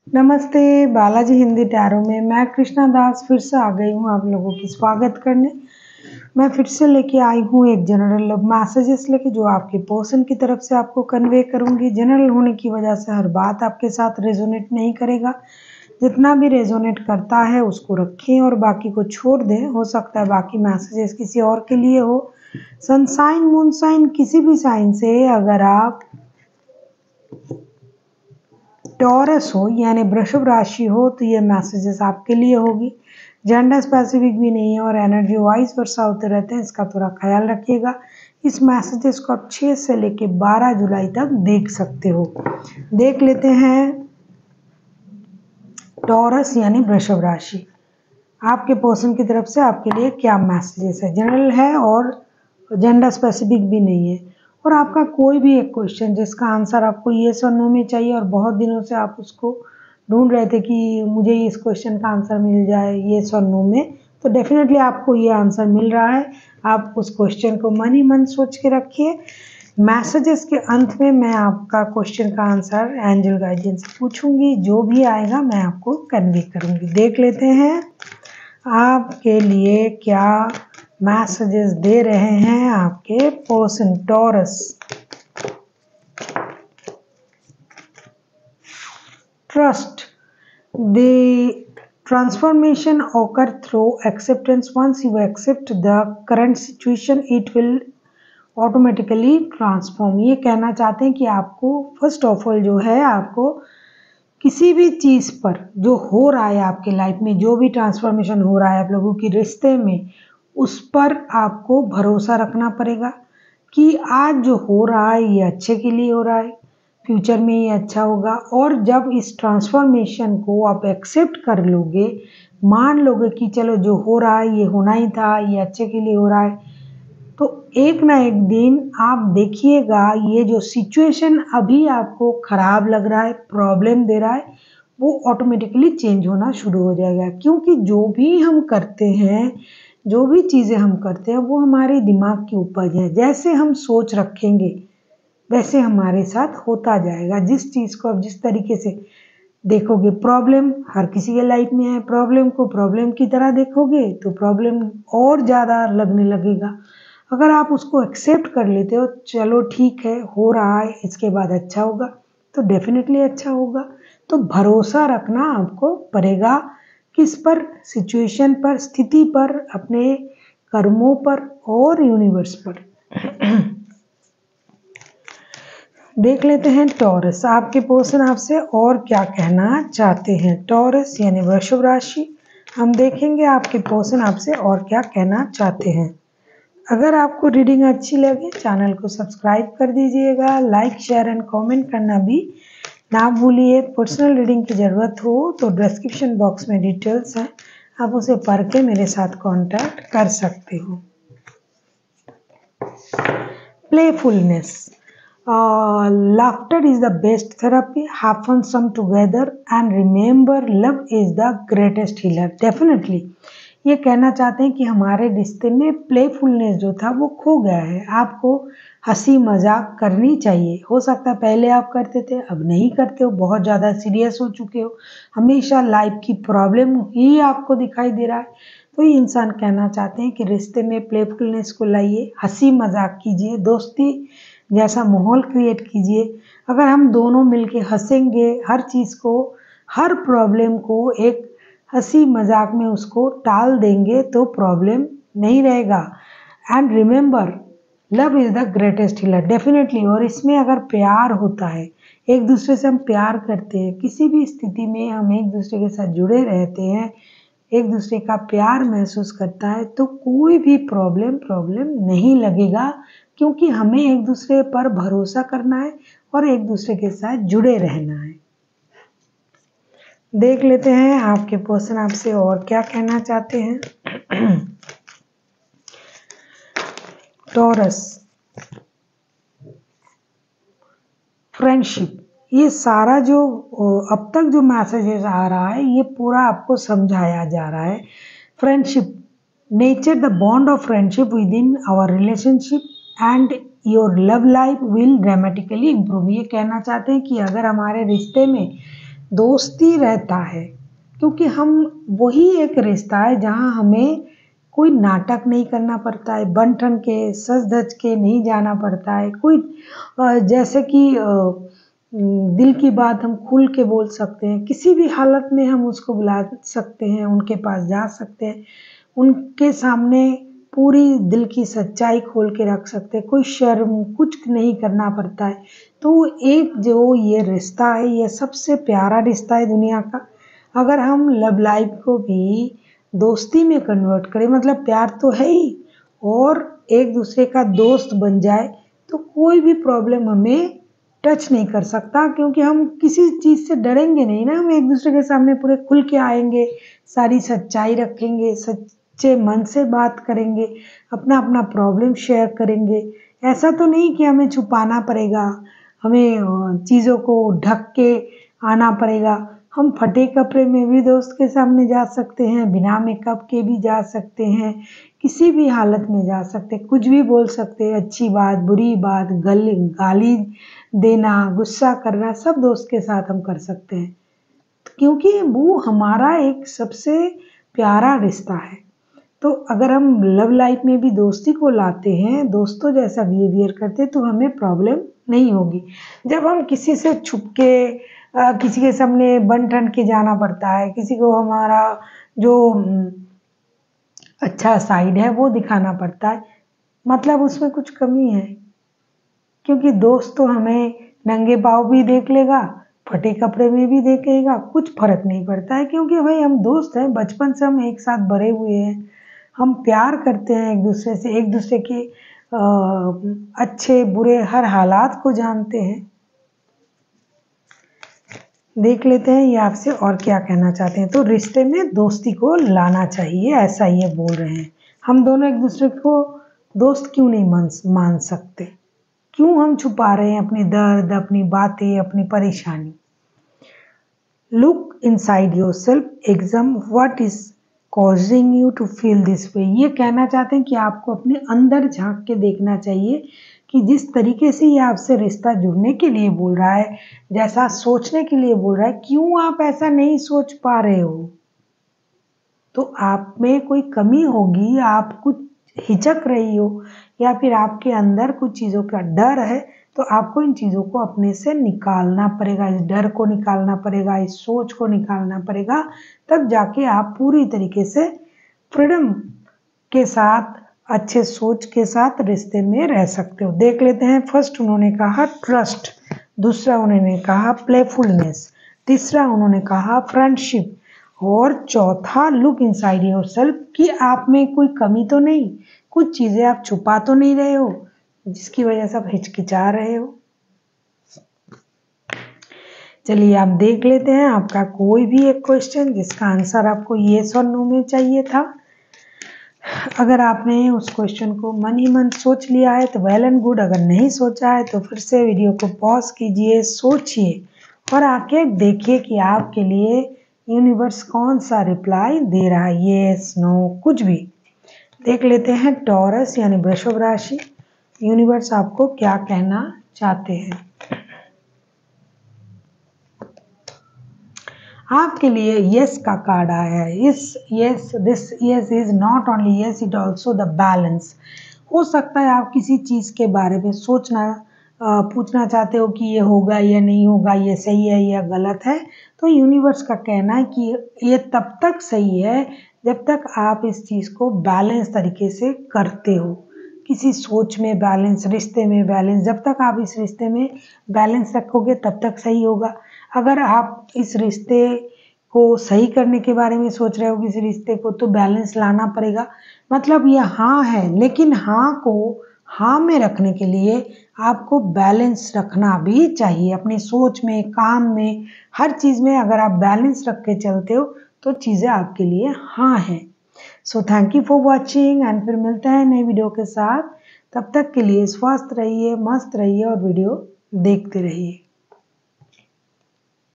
नमस्ते, बालाजी हिंदी टैरो में मैं कृष्णा दास फिर से आ गई हूँ आप लोगों की स्वागत करने। मैं फिर से लेके आई हूँ एक जनरल लव मैसेजेस लेके जो आपके पर्सन की तरफ से आपको कन्वे करूँगी। जनरल होने की वजह से हर बात आपके साथ रेजोनेट नहीं करेगा, जितना भी रेजोनेट करता है उसको रखें और बाकी को छोड़ दें। हो सकता है बाकी मैसेजेस किसी और के लिए हो। सन साइन, मून साइन, किसी भी साइन से अगर आप टॉरस हो यानी वृषभ राशि हो तो ये मैसेजेस आपके लिए होगी। जेंडर स्पेसिफिक भी नहीं है और एनर्जी वाइज वर्षा होते रहते हैं, इसका थोड़ा ख्याल रखिएगा। इस मैसेजेस को आप 6 से लेके 12 जुलाई तक देख सकते हो। देख लेते हैं टॉरस यानी वृषभ राशि, आपके पर्सन की तरफ से आपके लिए क्या मैसेजेस है। जनरल है और जेंडर स्पेसिफिक भी नहीं है। और आपका कोई भी एक क्वेश्चन जिसका आंसर आपको येस और नो में चाहिए और बहुत दिनों से आप उसको ढूंढ रहे थे कि मुझे इस क्वेश्चन का आंसर मिल जाए येस और नो में, तो डेफिनेटली आपको ये आंसर मिल रहा है। आप उस क्वेश्चन को मन ही मन सोच के रखिए। मैसेजेस के अंत में मैं आपका क्वेश्चन का आंसर एंजल गाइडेंस से पूछूंगी, जो भी आएगा मैं आपको कन्वे करूंगी। देख लेते हैं आपके लिए क्या मैसेजेस दे रहे हैं आपके person taurus. Trust, the transformation occur through acceptance. Once you accept the current situation it will automatically transform। ये कहना चाहते हैं कि आपको फर्स्ट ऑफ ऑल जो है, आपको किसी भी चीज़ पर जो हो रहा है आपके लाइफ में, जो भी ट्रांसफॉर्मेशन हो रहा है आप लोगों के रिश्ते में, उस पर आपको भरोसा रखना पड़ेगा कि आज जो हो रहा है ये अच्छे के लिए हो रहा है, फ्यूचर में ये अच्छा होगा। और जब इस ट्रांसफॉर्मेशन को आप एक्सेप्ट कर लोगे, मान लोगे कि चलो जो हो रहा है ये होना ही था, ये अच्छे के लिए हो रहा है, तो एक ना एक दिन आप देखिएगा ये जो सिचुएशन अभी आपको खराब लग रहा है, प्रॉब्लम दे रहा है, वो ऑटोमेटिकली चेंज होना शुरू हो जाएगा। क्योंकि जो भी हम करते हैं, जो भी चीज़ें हम करते हैं वो हमारे दिमाग की उपज है। जैसे हम सोच रखेंगे वैसे हमारे साथ होता जाएगा। जिस चीज़ को आप जिस तरीके से देखोगे, प्रॉब्लम हर किसी के लाइफ में है, प्रॉब्लम को प्रॉब्लम की तरह देखोगे तो प्रॉब्लम और ज़्यादा लगने लगेगा। अगर आप उसको एक्सेप्ट कर लेते हो, चलो ठीक है हो रहा है इसके बाद अच्छा होगा, तो डेफिनेटली अच्छा होगा। तो भरोसा रखना आपको पड़ेगा, किस पर? सिचुएशन पर, स्थिति पर, अपने कर्मों पर और यूनिवर्स पर। देख लेते हैं टॉरस, आपके पर्सन आपसे और क्या कहना चाहते हैं। टॉरस यानी वृषभ राशि, हम देखेंगे आपके पर्सन आपसे और क्या कहना चाहते हैं। अगर आपको रीडिंग अच्छी लगे चैनल को सब्सक्राइब कर दीजिएगा, लाइक शेयर एंड कमेंट करना भी ना भूलिए। पर्सनल रीडिंग की ज़रूरत हो तो डिस्क्रिप्शन बॉक्स में डिटेल्स हैं, आप उसे पढ़ के मेरे साथ कांटेक्ट कर सकते हो। Playfulness, laughter is the best therapy. Have fun some together and remember love is the greatest healer. Definitely ये कहना चाहते हैं कि हमारे रिश्ते में प्लेफुलनेस जो था वो खो गया है। आपको हंसी मजाक करनी चाहिए। हो सकता है पहले आप करते थे, अब नहीं करते हो, बहुत ज़्यादा सीरियस हो चुके हो, हमेशा लाइफ की प्रॉब्लम ही आपको दिखाई दे रहा है। तो ये इंसान कहना चाहते हैं कि रिश्ते में प्लेफुलनेस को लाइए, हंसी मजाक कीजिए, दोस्ती जैसा माहौल क्रिएट कीजिए। अगर हम दोनों मिलके हंसेंगे, हर चीज़ को, हर प्रॉब्लम को एक हंसी मजाक में उसको टाल देंगे तो प्रॉब्लम नहीं रहेगा। And remember love is the greatest healer. Definitely. और इसमें अगर प्यार होता है, एक दूसरे से हम प्यार करते हैं, किसी भी स्थिति में हम एक दूसरे के साथ जुड़े रहते हैं, एक दूसरे का प्यार महसूस करता है, तो कोई भी प्रॉब्लम नहीं लगेगा। क्योंकि हमें एक दूसरे पर भरोसा करना है और एक दूसरे के साथ जुड़े रहना है। देख लेते हैं आपके पर्सन आपसे और क्या कहना चाहते हैं। टॉरस, फ्रेंडशिप, ये सारा जो अब तक जो मैसेजेस आ रहा है ये पूरा आपको समझाया जा रहा है। Friendship, nature the bond of friendship within our relationship and your love life will dramatically improve. ये कहना चाहते हैं कि अगर हमारे रिश्ते में दोस्ती रहता है, क्योंकि हम वही एक रिश्ता है जहाँ हमें कोई नाटक नहीं करना पड़ता है, बन ठन के सज धज के नहीं जाना पड़ता है। कोई जैसे कि दिल की बात हम खुल के बोल सकते हैं, किसी भी हालत में हम उसको बुला सकते हैं, उनके पास जा सकते हैं, उनके सामने पूरी दिल की सच्चाई खोल के रख सकते हैं, कोई शर्म कुछ नहीं करना पड़ता है। तो एक जो ये रिश्ता है, ये सबसे प्यारा रिश्ता है दुनिया का। अगर हम लव लाइफ को भी दोस्ती में कन्वर्ट करें, मतलब प्यार तो है ही, और एक दूसरे का दोस्त बन जाए, तो कोई भी प्रॉब्लम हमें टच नहीं कर सकता, क्योंकि हम किसी चीज़ से डरेंगे नहीं ना। हम एक दूसरे के सामने पूरे खुल के आएंगे, सारी सच्चाई रखेंगे, सच्चे मन से बात करेंगे, अपना अपना प्रॉब्लम शेयर करेंगे। ऐसा तो नहीं कि हमें छुपाना पड़ेगा, हमें चीज़ों को ढक के आना पड़ेगा। हम फटे कपड़े में भी दोस्त के सामने जा सकते हैं, बिना मेकअप के भी जा सकते हैं, किसी भी हालत में जा सकते हैं, कुछ भी बोल सकते हैं, अच्छी बात बुरी बात, गाली देना, गुस्सा करना, सब दोस्त के साथ हम कर सकते हैं, क्योंकि वो हमारा एक सबसे प्यारा रिश्ता है। तो अगर हम लव लाइफ में भी दोस्ती को लाते हैं, दोस्तों जैसा बिहेवियर करते हैं, तो हमें प्रॉब्लम नहीं होगी। जब हम किसी से छुप के किसी के सामने बन ठन के जाना पड़ता है, किसी को हमारा जो अच्छा साइड है वो दिखाना पड़ता है, मतलब उसमें कुछ कमी है। क्योंकि दोस्त तो हमें नंगे पाँव भी देख लेगा, फटे कपड़े में भी देखेगा, कुछ फर्क नहीं पड़ता है, क्योंकि भाई हम दोस्त हैं, बचपन से हम एक साथ बड़े हुए हैं, हम प्यार करते हैं एक दूसरे से, एक दूसरे के अच्छे बुरे हर हालात को जानते हैं। देख लेते हैं ये आपसे और क्या कहना चाहते हैं। तो रिश्ते में दोस्ती को लाना चाहिए, ऐसा ये बोल रहे हैं। हम दोनों एक दूसरे को दोस्त क्यों नहीं मान सकते? क्यों हम छुपा रहे हैं अपनी दर्द, अपनी बातें, अपनी परेशानी? Look inside yourself, exam what is causing you to feel this way. ये कहना चाहते हैं कि आपको अपने अंदर झांक के देखना चाहिए कि जिस तरीके से ये आपसे रिश्ता जुड़ने के लिए बोल रहा है, जैसा सोचने के लिए बोल रहा है, क्यों आप ऐसा नहीं सोच पा रहे हो? तो आप में कोई कमी होगी, आप कुछ हिचक रही हो, या फिर आपके अंदर कुछ चीज़ों का डर है, तो आपको इन चीज़ों को अपने से निकालना पड़ेगा, इस डर को निकालना पड़ेगा, इस सोच को निकालना पड़ेगा, तब जाके आप पूरी तरीके से फ्रीडम के साथ, अच्छे सोच के साथ रिश्ते में रह सकते हो। देख लेते हैं। फर्स्ट उन्होंने कहा ट्रस्ट, दूसरा उन्होंने कहा प्लेफुलनेस, तीसरा उन्होंने कहा फ्रेंडशिप, और चौथा लुक इनसाइड योरसेल्फ, कि आप में कोई कमी तो नहीं, कुछ चीज़ें आप छुपा तो नहीं रहे हो जिसकी वजह से आप हिचकिचा रहे हो। चलिए आप देख लेते हैं आपका कोई भी एक क्वेश्चन जिसका आंसर आपको येस और नो में चाहिए था। अगर आपने उस क्वेश्चन को मन ही मन सोच लिया है तो वेल एंड गुड, अगर नहीं सोचा है तो फिर से वीडियो को पॉज कीजिए, सोचिए और आके देखिए कि आपके लिए यूनिवर्स कौन सा रिप्लाई दे रहा है, येस नो कुछ भी। देख लेते हैं टॉरस यानी वृषभ राशि, यूनिवर्स आपको क्या कहना चाहते हैं। आपके लिए यस का कार्ड आया है। This yes is not only yes, it also the balance. हो सकता है आप किसी चीज़ के बारे में पूछना चाहते हो कि ये होगा या नहीं होगा, ये सही है या गलत है। तो यूनिवर्स का कहना है कि ये तब तक सही है जब तक आप इस चीज़ को बैलेंस तरीके से करते हो। किसी सोच में बैलेंस, रिश्ते में बैलेंस, जब तक आप इस रिश्ते में बैलेंस रखोगे तब तक सही होगा। अगर आप इस रिश्ते को सही करने के बारे में सोच रहे हो, किसी रिश्ते को, तो बैलेंस लाना पड़ेगा। मतलब ये हाँ है, लेकिन हाँ को हाँ में रखने के लिए आपको बैलेंस रखना भी चाहिए। अपनी सोच में, काम में, हर चीज़ में अगर आप बैलेंस रख के चलते हो तो चीज़ें आपके लिए हाँ हैं। So thank you for watching and फिर मिलते हैं नई वीडियो के साथ। तब तक के लिए स्वस्थ रहिए, मस्त रहिए और वीडियो देखते रहिए।